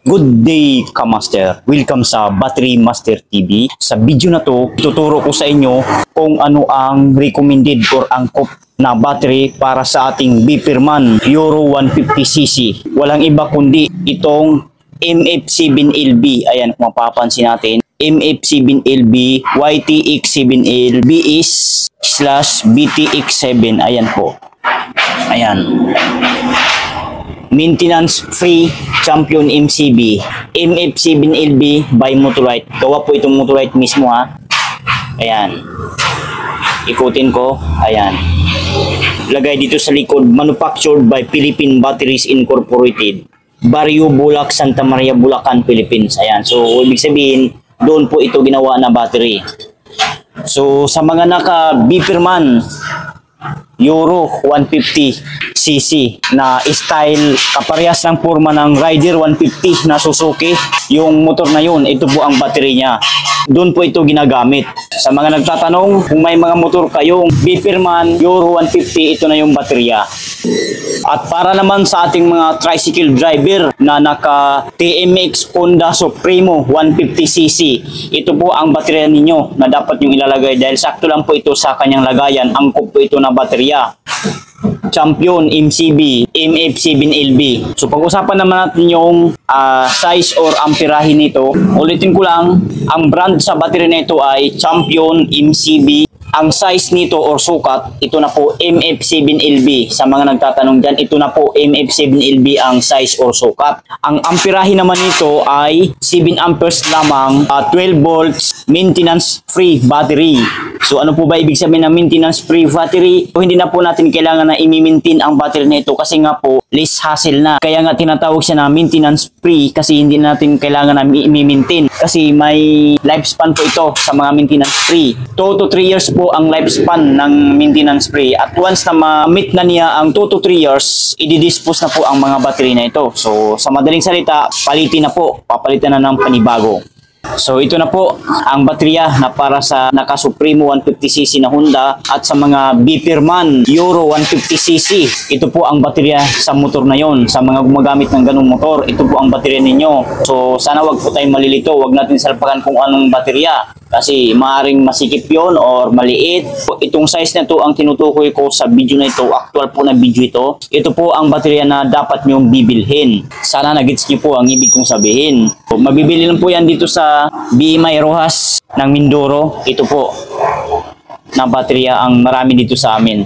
Good day, Kamaster! Welcome sa Battery Master TV. Sa video na to, tuturo ko sa inyo kung ano ang recommended or angkop na battery para sa ating Beeperman Euro 150cc. Walang iba kundi itong MF7LB. Ayan, kung mapapansin natin, MF7LB YTX7L BS/BTX7. Ayan po. Ayan. Maintenance free champion MCB MF7LB by Motorite. Gawa po itong Motorite mismo ha. Ayan. Ikutin ko. Ayan. Lagay dito sa likod, manufactured by Philippine Batteries Incorporated, Barrio Bulac, Santa Maria, Bulacan, Philippines. Ayan. So ibig sabihin, doon po ito ginawa na battery. So sa mga naka Beeperman Euro 150cc na style, kaparehas ng forma ng Rider 150 na Suzuki, yung motor na yun, ito po ang battery niya. Doon po ito ginagamit. Sa mga nagtatanong, kung may mga motor kayong Beeperman Euro 150, ito na yung baterya. At para naman sa ating mga tricycle driver na naka TMX Honda Supremo 150cc, ito po ang baterya ninyo na dapat yung ilalagay dahil sakto lang po ito sa kanyang lagayan. Angkop po ito na baterya. Champion MCB MF7LB. So pag-usapan naman natin yung size or amperahe nito. Ulitin ko lang, ang brand sa battery na ito ay Champion MCB. Ang size nito or sukat, ito na po MF7LB. Sa mga nagtatanong dyan, ito na po MF7LB ang size or sukat. Ang amperahe naman nito ay 7 amperes lamang, 12 volts, maintenance free battery. So ano po ba ibig sabihin ng maintenance free battery? So, hindi na po natin kailangan na i-maintain ang battery na ito kasi nga po less hassle na. Kaya nga tinatawag siya na maintenance free kasi hindi natin kailangan na i-maintain kasi may lifespan po ito sa mga maintenance free. 2 to 3 years po ang lifespan ng maintenance free. At once na ma-meet na niya ang 2 to 3 years, i-dispose na po ang mga battery na ito. So sa madaling salita, palitin na po. Papalitan na ng panibago. So ito na po ang baterya na para sa naka Supremo 150cc na Honda at sa mga Beeperman Euro 150cc. Ito po ang baterya sa motor na yon. Sa mga gumagamit ng ganung motor, ito po ang baterya ninyo. So sana wag po tayong malilito, wag natin salpakan kung anong baterya kasi maaring masikip yon or maliit. Itong size na to ang tinutukoy ko sa video na ito, actual po na video ito. Ito po ang baterya na dapat nyong bibilhin. Sana nagets nyo po ang ibig kong sabihin. So, mabibili lang po yan dito sa BMI Rojas ng Mindoro. Ito po na baterya ang marami dito sa amin.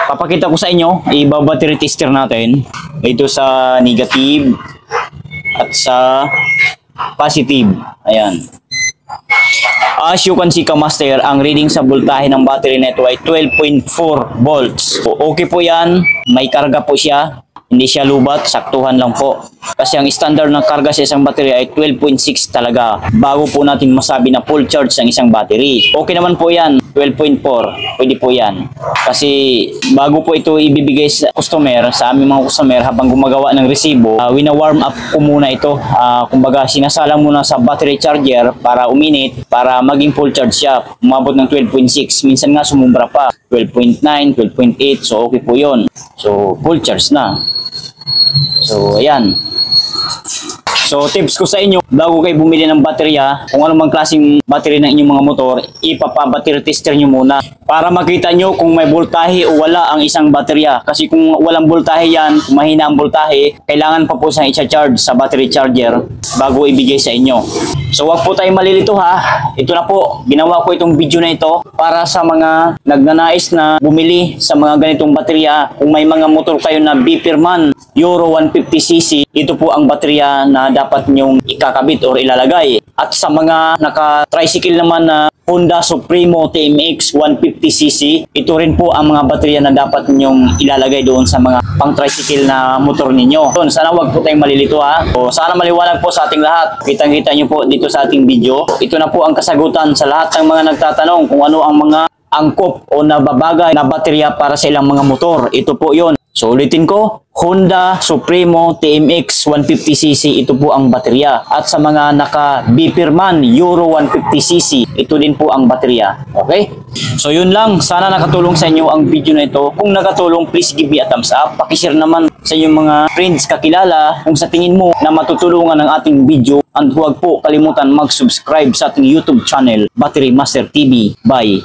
Papakita ko sa inyo, iba-battery tester natin. Ito sa negative at sa positive. Ayan. As you can see, Kamaster, ang reading sa voltahe ng battery na ito ay 12.4 volts. So, okay po yan. May karga po siya. Hindi siya lubat, saktuhan lang po. Kasi ang standard na karga sa isang battery ay 12.6 talaga. Bago po natin masabi na full charge ang isang battery. Okay naman po yan, 12.4. Pwede po yan. Kasi bago po ito ibibigay sa customer, sa aming mga customer, habang gumagawa ng resibo, wina-warm up ko muna ito. Kumbaga, sinasala muna sa battery charger para uminit, para maging full charge siya. Umabot ng 12.6. Minsan nga sumumbra pa. 12.9, 12.8. So, okay po yun. So, full charge na. So, ayan. So, tips ko sa inyo, bago kayo bumili ng baterya, kung anumang klaseng battery ng inyong mga motor, ipapabattery tester nyo muna para makita nyo kung may voltahe o wala ang isang baterya. Kasi kung walang voltahe yan, kung mahina ang voltahe, kailangan pa po siyang i-charge sa battery charger bago ibigay sa inyo. So, wag po tayong malilito ha. Ito na po, ginawa ko itong video na ito para sa mga nagnanais na bumili sa mga ganitong baterya. Kung may mga motor kayo na Beeperman Euro 150cc, ito po ang baterya na dapat nyong ikakabit or ilalagay. At sa mga naka-tricycle naman na Honda Supremo TMX 150cc, ito rin po ang mga baterya na dapat nyong ilalagay doon sa mga pang-tricycle na motor ninyo. Sana wag po tayong malilito ha. So, sana maliwanag po sa ating lahat. Kitang-kita nyo po dito sa ating video. Ito na po ang kasagutan sa lahat ng mga nagtatanong kung ano ang mga angkop o nababagay na baterya para sa ilang mga motor. Ito po yon. So ulitin ko, Honda Supremo TMX 150cc, ito po ang baterya. At sa mga naka Bipirman Euro 150cc, ito din po ang baterya. Okay? So yun lang, sana nakatulong sa inyo ang video na ito. Kung nakatulong, please give me a thumbs up. Pakishare naman sa inyong mga friends, kakilala, kung sa tingin mo na matutulungan ng ating video. And huwag po kalimutan mag-subscribe sa ating YouTube channel, Battery Master TV by